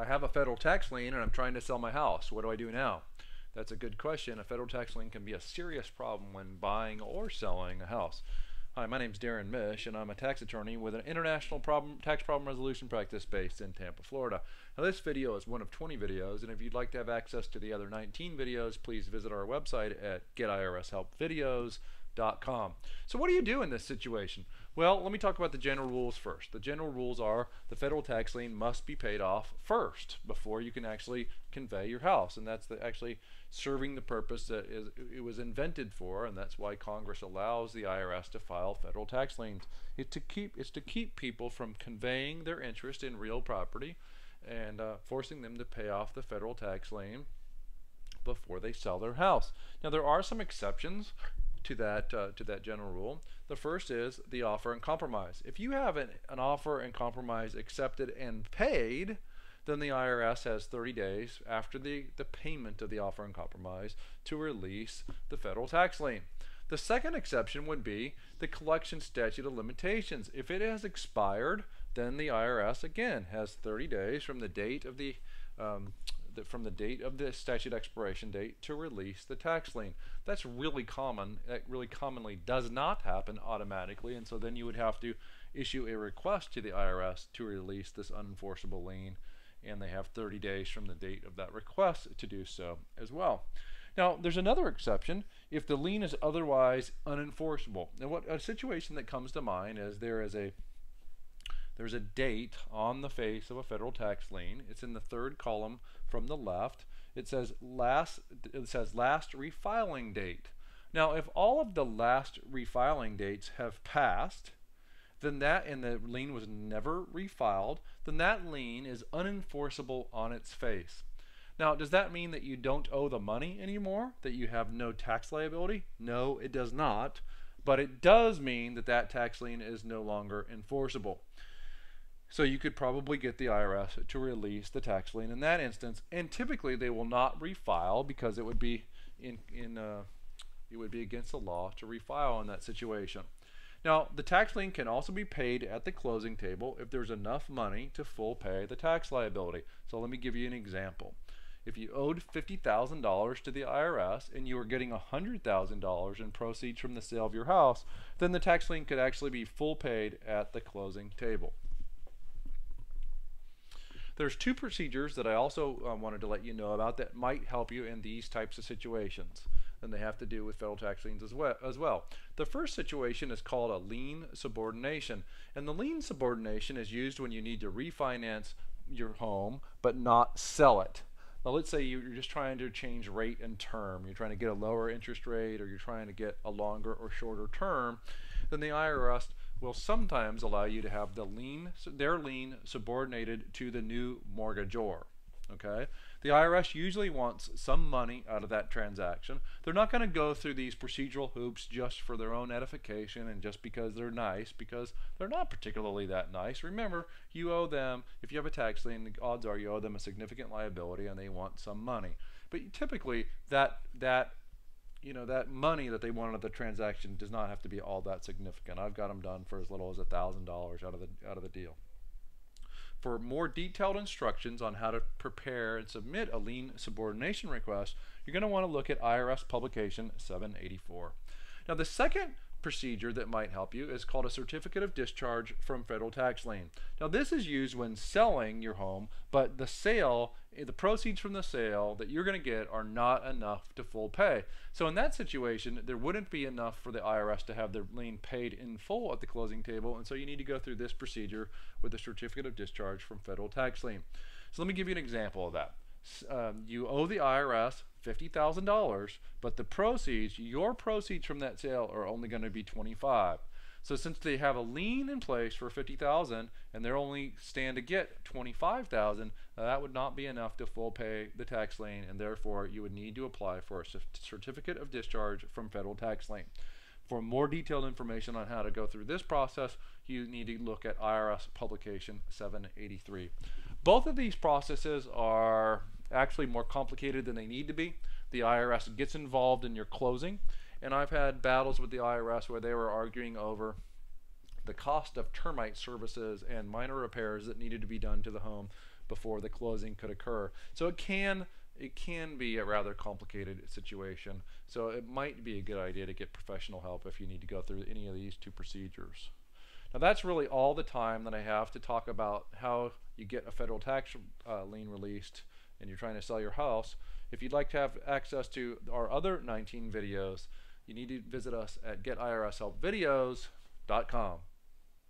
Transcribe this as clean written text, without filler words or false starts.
I have a federal tax lien and I'm trying to sell my house. What do I do now? That's a good question. A federal tax lien can be a serious problem when buying or selling a house. Hi, my name is Darrin Mish, and I'm a tax attorney with an international tax problem resolution practice based in Tampa, Florida. Now, this video is one of 20 videos, and if you'd like to have access to the other 19 videos, please visit our website at getirshelpvideos.com. So what do you do in this situation? Well, let me talk about the general rules first. The general rules are the federal tax lien must be paid off first before you can actually convey your house, and that's actually serving the purpose that it was invented for, and that's why Congress allows the IRS to file federal tax liens. It's to keep people from conveying their interest in real property and forcing them to pay off the federal tax lien before they sell their house. Now, there are some exceptions to that general rule. The first is the offer and compromise. If you have an offer and compromise accepted and paid, then the IRS has 30 days after the payment of the offer and compromise to release the federal tax lien. The second exception would be the collection statute of limitations. If it has expired, then the IRS again has 30 days from the date of the statute expiration date to release the tax lien. That's really common. That really commonly does not happen automatically, and so then you would have to issue a request to the IRS to release this unenforceable lien, and they have 30 days from the date of that request to do so as well. Now, there's another exception if the lien is otherwise unenforceable. Now, what a situation that comes to mind is there's a date on the face of a federal tax lien. It's in the third column from the left. It says last refiling date. Now, if all of the last refiling dates have passed, then and the lien was never refiled, then that lien is unenforceable on its face. Now, does that mean that you don't owe the money anymore, that you have no tax liability? No, it does not, but it does mean that that tax lien is no longer enforceable. So you could probably get the IRS to release the tax lien in that instance, and typically they will not refile because it would be it would be against the law to refile in that situation. Now, the tax lien can also be paid at the closing table if there's enough money to full pay the tax liability. So let me give you an example. If you owed $50,000 to the IRS and you were getting $100,000 in proceeds from the sale of your house, then the tax lien could actually be full paid at the closing table. There's two procedures that I also wanted to let you know about that might help you in these types of situations, and they have to do with federal tax liens as well. The first situation is called a lien subordination, and the lien subordination is used when you need to refinance your home but not sell it. Now, let's say you're just trying to change rate and term. You're trying to get a lower interest rate, or you're trying to get a longer or shorter term. Then the IRS will sometimes allow you to have their lien subordinated to the new mortgagor. Okay? The IRS usually wants some money out of that transaction. They're not going to go through these procedural hoops just for their own edification and just because they're nice, because they're not particularly that nice. Remember, you owe them, if you have a tax lien, the odds are you owe them a significant liability and they want some money. But typically that money that they want out of the transaction does not have to be all that significant. I've got them done for as little as $1,000 out of the deal. For more detailed instructions on how to prepare and submit a lien subordination request, you're going to want to look at IRS Publication 784. Now, the second procedure that might help you is called a certificate of discharge from federal tax lien. Now, this is used when selling your home, but the proceeds from the sale that you're going to get are not enough to full pay. So in that situation, there wouldn't be enough for the IRS to have their lien paid in full at the closing table, and so you need to go through this procedure with a certificate of discharge from federal tax lien. So let me give you an example of that. You owe the IRS $50,000, but your proceeds from that sale are only going to be $25,000. So since they have a lien in place for $50,000 and they're only stand to get $25,000, that would not be enough to full pay the tax lien, and therefore you would need to apply for a certificate of discharge from federal tax lien. For more detailed information on how to go through this process, you need to look at IRS Publication 783. Both of these processes are actually more complicated than they need to be. The IRS gets involved in your closing, and I've had battles with the IRS where they were arguing over the cost of termite services and minor repairs that needed to be done to the home before the closing could occur. So it can be a rather complicated situation. So it might be a good idea to get professional help if you need to go through any of these two procedures. Now that's really all the time that I have to talk about how you get a federal tax lien released and you're trying to sell your house. If you'd like to have access to our other 19 videos, you need to visit us at getirshelpvideos.com.